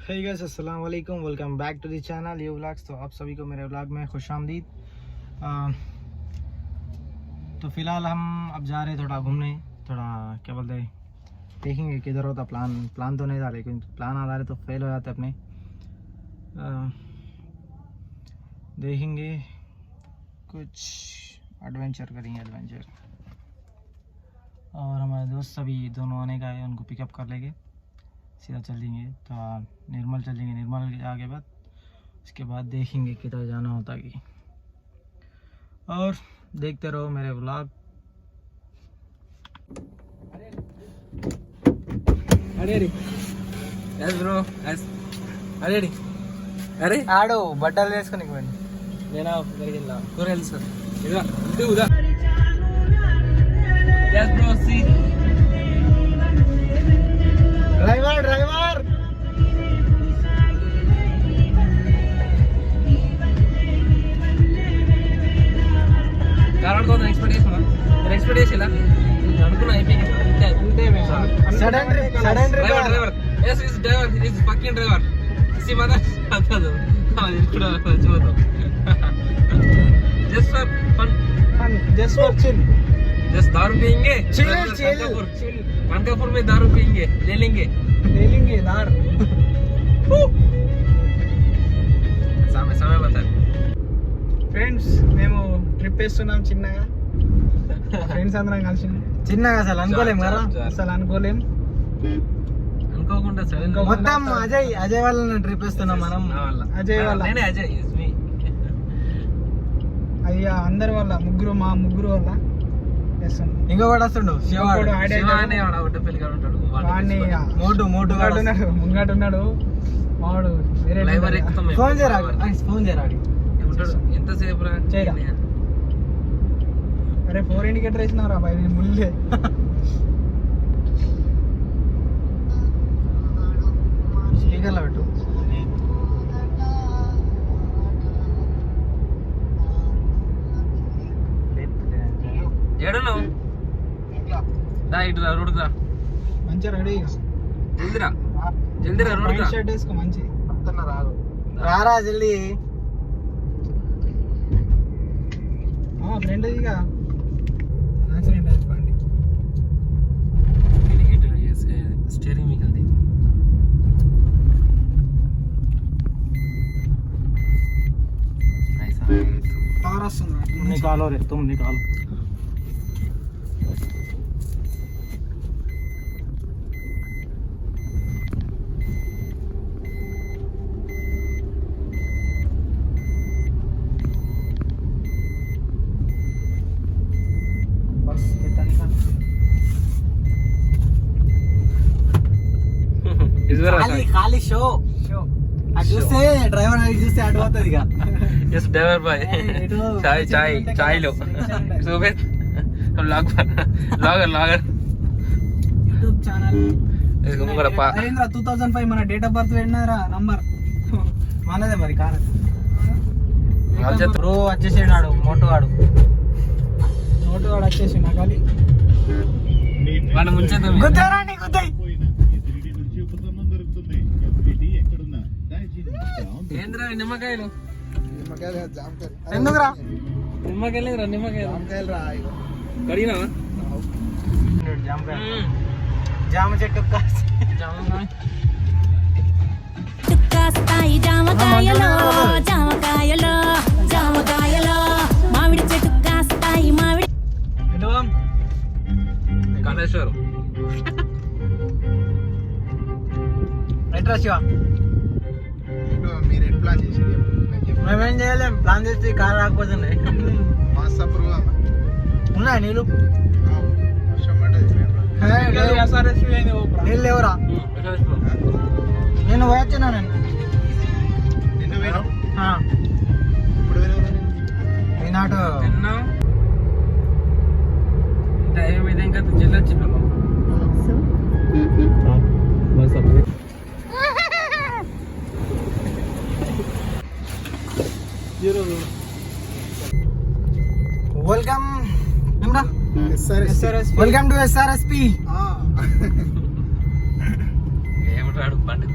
हे guys अस्सलाम वालेकुम, welcome back to the channel ये व्लॉग्स। तो आप सभी को मेरे व्लॉग में खुशामदीद। तो फ़िलहाल हम अब जा रहे हैं थोड़ा घूमने, थोड़ा क्या बोलते हैं, देखेंगे किधर होता प्लान तो नहीं था, लेकिन प्लान आ रहे तो फेल हो जाते अपने। देखेंगे कुछ एडवेंचर करेंगे और हमारे दोस्त सभी दोनों आने का है, उनको पिकअप कर लेंगे, सीधा चल देंगे। तो निर्मल चल देंगे, निर्मल के आगे बाद उसके बाद देखेंगे किधर जाना होता कि, और देखते रहो मेरे व्लॉग। అరే ఆడు బట్టలు వేసుకొని ఇవ్వండి. నేను కూరగాయలు సార్ ఇది ఉదా yes bro see డ్రైవర్ कारण को एक्सपेक्ट చేసిలా అనుకున్నా అయిపోయింది sudden driver yes is driver is fucking driver सी माना కాదు ఇక్కడ వచ్చేదో just for fun just for chill दारू पियेंगे चिल कानकापुर में दारू पियेंगे ले लेंगे दार समय बता ఫ్రెండ్స్ మేము ట్రిప్ వేస్తున్నాం చిన్నగా. ఫ్రెండ్స్ అందరం కలిసి చిన్నగా అసలు అనుకోలేం కదా, అసలు అనుకోలేం. అనుకోకుండా మొత్తం అజయ్ వాళ్ళని ట్రిప్ వేస్తున్నాం మనం. అజయ్ వాళ్ళ అయ్యా అందరి వల్ల మా ముగ్గురు వల్ల వేస్తున్నాం. ఇంకొకటి వస్తుండు ముంగట ఉన్నాడు వాడు. ఫోన్ చేయరాడు ఎంతసేపు అరే 4 ఇండికేటర్ వేసినారా బాయ్, ముల్లే. స్పీకర్లో పెట్టు. ఏడున్నావు ఇటు రా రోడ్డుకు రా, మంచిగా రెడీ జల్దీ రా రోడ్డుకు రా. షర్ట్ వేసుకో మంచి రారా జల్దీ. ఫ్రెండ్ ఇక యాక్సిడెంట్ అయిపోయింది. స్టీరింగ్ మీకు అది కార్ వస్తుంది. నికాలో రే తుమ్ నికాలో. ఖాళీ షో అటు చూస్తే డ్రైవర్ అది చూస్తే అటు పోతుంది ఇక. ఎస్ డ్రైవర్ బాయ్ చాయ్లో చూపెట్ లాగర్ యూట్యూబ్ ఛానల్ 2005 మన డేట్ ఆఫ్ బర్త్ పెట్టినారా నంబర్ మనదే మరి కార్. బ్రో వచ్చేసాడు మోటో వాడు వచ్చేసి నా ఖాళీ వాడు ముంచేద్దాం. గుద్దాయి ఏంద్రా నిమ్మకాయలు ఎందుకురా నిమ్మకాయలు కడిగినావా? జామ చెట్టు కాస్తాయి జామకాయలో మామిడి చెట్టు కాస్తాయి మామిడి. కాళేశ్వరం ఎట్రా శివ, మేమేం చేయలేం, ప్లాన్ చేసి కార్ రాకపోతుంది. ఉన్నాయి నీళ్ళు నీళ్ళు లేవురా. నేను పోయొచ్చినా ఈనాడు టైం ఇది ఇంకా జిల్లొచ్చి వెల్కమ్ టు SRSP. ఏమంటాడు బండి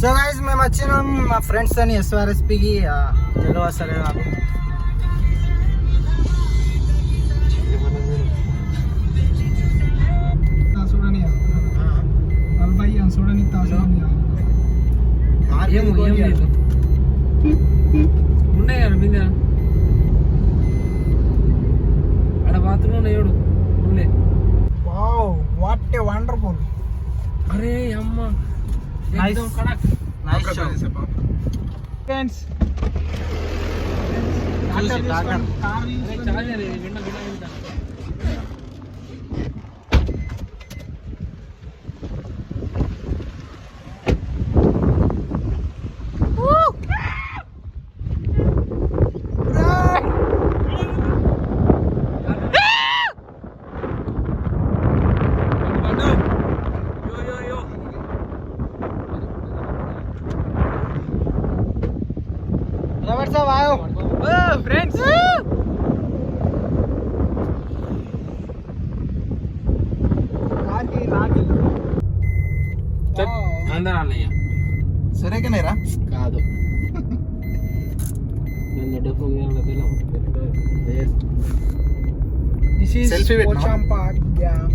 సో గైస్ మేము వచ్చినాం మా ఫ్రెండ్స్ అని SRSPకి తెలుగు వస్తలేదు నాకు. ఉన్నాయి కదా మీద ఆడ బాత్రూమ్ ఉన్నాయి చూడు ఉండే. Wow what a wonderful. అరే అమ్మ నైస్ కడక్ నైస్ షో ఫ్రెండ్స్. చార్జర్ విండ విండ ఫ్రెండ్స్ అందరూ అన్నయ్య సరేగానేరా కాదు నేను డబ్బు this is Selfie with Pochampad dam.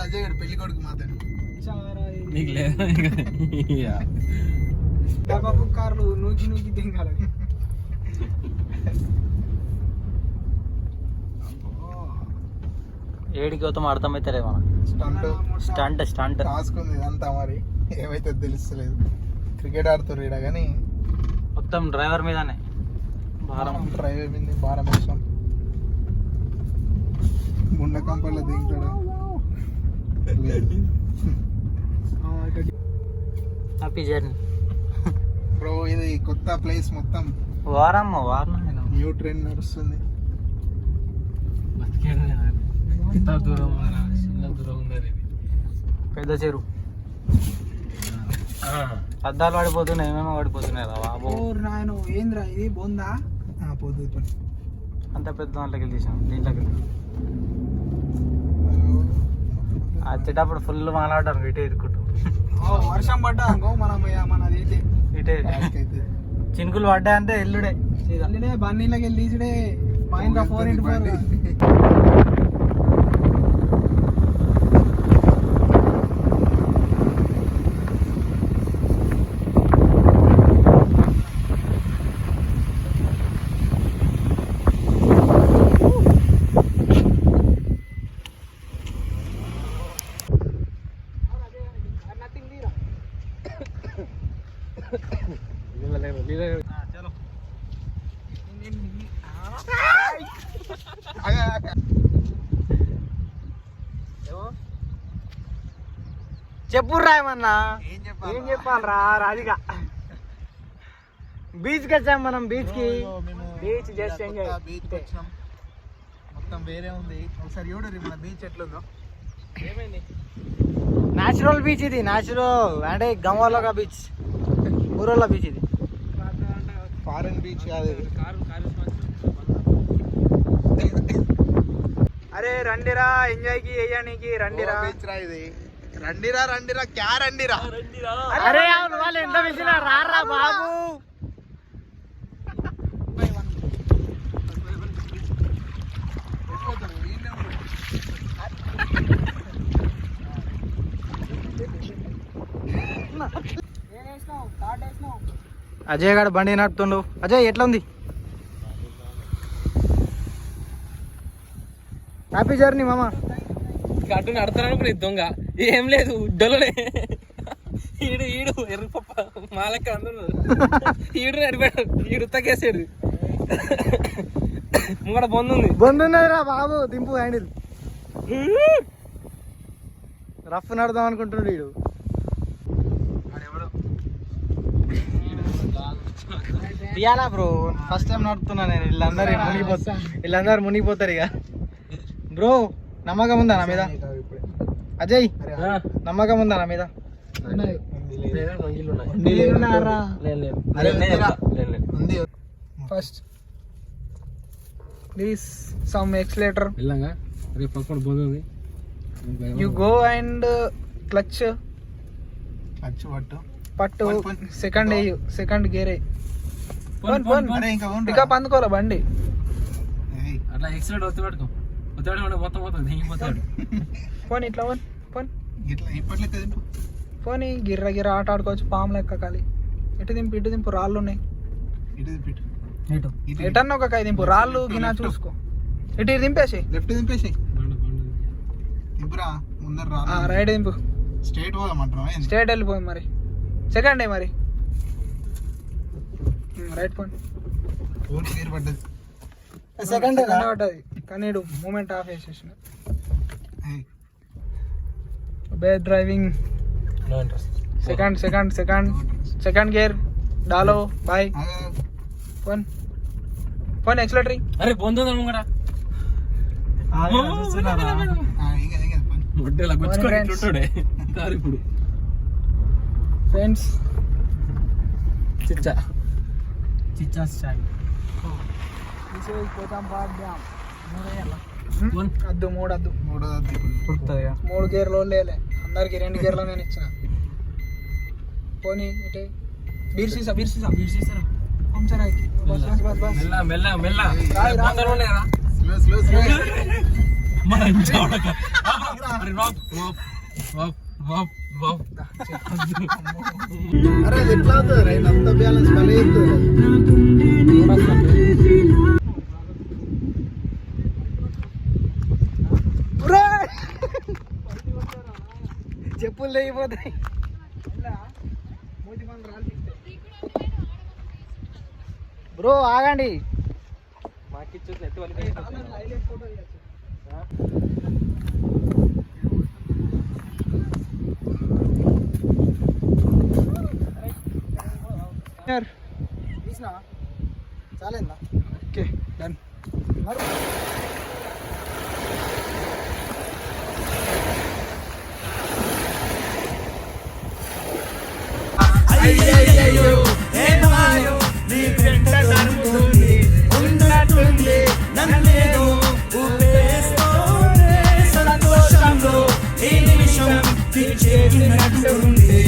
Ajay గడు పెళ్లి కొడుకు మాత్రం నీకు లేదా డబ్బాపు కార్లు నూకి నూకి దింగాలి. ఏడికి అవుతాం అర్థమైతే మన స్టంట్ స్టంట్ టాస్క్ ఉంది ఇదంతా మరి ఏమైతే తెలుస్తలేదు. క్రికెట్ ఆడుతుర్రు ఈడ కానీ మొత్తం డ్రైవర్ మీదనే భారం. డ్రైవర్ మీద భారం వేసాం. ముండ కంపల్లో దిగుతాడా హ్యాపీ జర్నీ బ్రో. ఇది కొత్త ప్లేస్ మొత్తం వారం న్యూ ట్రెండ్ నడుస్తుంది. ఎంత దూరం ఎంత దూరం ఉన్నది ఇది. పెద్ద చెరువు అద్దాలు పడిపోతున్నాయి, ఏమేమో పడిపోతున్నాయి రా బాబు. ఏంద్రా ఇది బోందా పోదు అంత పెద్ద దాంట్లోకి తీసాం దీంట్లోకి వచ్చేటప్పుడు ఫుల్ మాట్లాడడం ఇటే ఇరుక్కుంటాం. వర్షం పడ్డా మనం మనది ఇటే చినుకులు పడ్డాయంటే ఎల్లుడే బన్నీలోకి వెళ్ళి తీసుడే మహేంద్ర 4x4. చెప్పు రాయమన్నా ఏం చెప్పాలరా రాధిక. బీచ్ కి వచ్చాం మనం. బీచ్ కి బీచ్ జస్ట్ ఎంజాయ్. బీచ్ వచ్చినాం. మొత్తం వేరే ఉంది. ఒకసారి చూడరు మన బీచ్ ఎట్లుందో. న్యాచురల్ బీచ్ ఇది. న్యాచురల్ అంటే గంవాలోగా బీచ్, ఊరోళ్ళ బీచ్ ఇది. ఫారెన్ బీచ్ కాదు ఇది. అరే రండిరా ఎంజాయ్ కి వేయడానికి రండిరా. బీచ్ రా ఇది. రండిరా రండిరా క్యా రండిరా. అరే అవును వాళ్ళు ఎంత పిలిచినా రారా బాబు. అజయ్ గారు బండి నడుపుతుండు. అజయ్ ఎట్లా ఉంది? హ్యాపీ జర్నీ మామ. అటు నడతాను దొంగ ఏం లేదు డొల్లలే. ఈడు ఈడు ఎర్రపప్ప మాలక్క అందరు ఈడు నడిపాడు. ఈడు ఉత్తకేసాడు. ముంగడ బొందుంది. బొందున్నదిరా బాబు. దింపు హ్యాండిల్. రఫ్ నడదాం అనుకుంటున్నాడు వీడు. తీయాలా బ్రో? ఫస్ట్ టైం నడుపుతున్నా నేను. వీళ్ళందరూ మునిగిపోతారు ఇక. బ్రో నమ్మకం ఉందా నా మీద? అజయ్ నమ్మకం ఉందా నా మీద? First please some accelerator. వెళ్ళంగా రేపు పక్కన పోతుంది. యు గో అండ్ క్లచ్ ఖర్చు పట్టు. పట్టు, పన్. సెకండ్ వేయు, సెకండ్ గేరే అరే ఇంకా ఉండరా? పికప్ అందుకోరా బండి. ఏయ్, అట్లా ఎక్సలెంట్ ఒత్తి పట్టుకో. మొత్తం దిగిపోతాడు. పోనీ ఇట్లా పోనీ పోనీ ఇట్లా ఇప్పట్లయితే దింపు. పోనీ గిర్ర గిర్ర ఆట ఆడుకోవచ్చు, పాములు ఎక్కకాలి. ఇటు దింపు రాళ్ళు ఉన్నాయి. ఇటు దింపు, ఇటు. ఎటు ఇటు ఎటన్నా ఒక కాయ దింపు, రాళ్ళు గినా చూసుకో. ఇటు దింపేసి లెఫ్ట్ దింపేసి దింపురా. ముందర రా. రైట్ దింపు. స్ట్రైట్ పోదామంటారా? స్ట్రేట్ వెళ్ళిపోయింది మరి. సెకండ్ డే మరి రైట్ పోండి. ఫోన్ క్లియర్ పడ్డది. సెకండ్ పడ్డది కానీ మూమెంట్ ఆఫ్ చేసేసిన. ఏయ్, బేర్ డ్రైవింగ్. సెకండ్ గేర్ డాలో బాయ్. ఆగు. ఫోన్ ఎక్స్లేటరీ. అరే పొందుందా కూడా చూస్తున్నారా ఇంకా పోనీ. గుడ్డేలా గుచ్చుకోడే కారు ఇప్పుడు. ఫ్రెండ్స్ చిచ్చా చిచ్చా చాయ్ అద్దు మూడు మూడోది ఇప్పుడు. పుడుతుంది 3 గేర్లు లేలే, అందరికి 2 గేర్లు నేను ఇచ్చిన. పోనీ ఇటే బీర్సీసా పంచర్ అయితే బస్. మెల్ల మెల్ల మెల్ల రాయ్, రాయ్. బందరు ఉన్నాయి కదా. స్లో అరే అది ఎట్లా అవుతుంది రైట్? అంత బ్యాలెన్స్ భలే అవుతుంది. చెప్పులు లేకపోతాయి. బ్రో ఆగండి. చాలేందా? Okay done. సంతోషంలో ఈ నిమిషం పిచ్చేసినట్టుంది.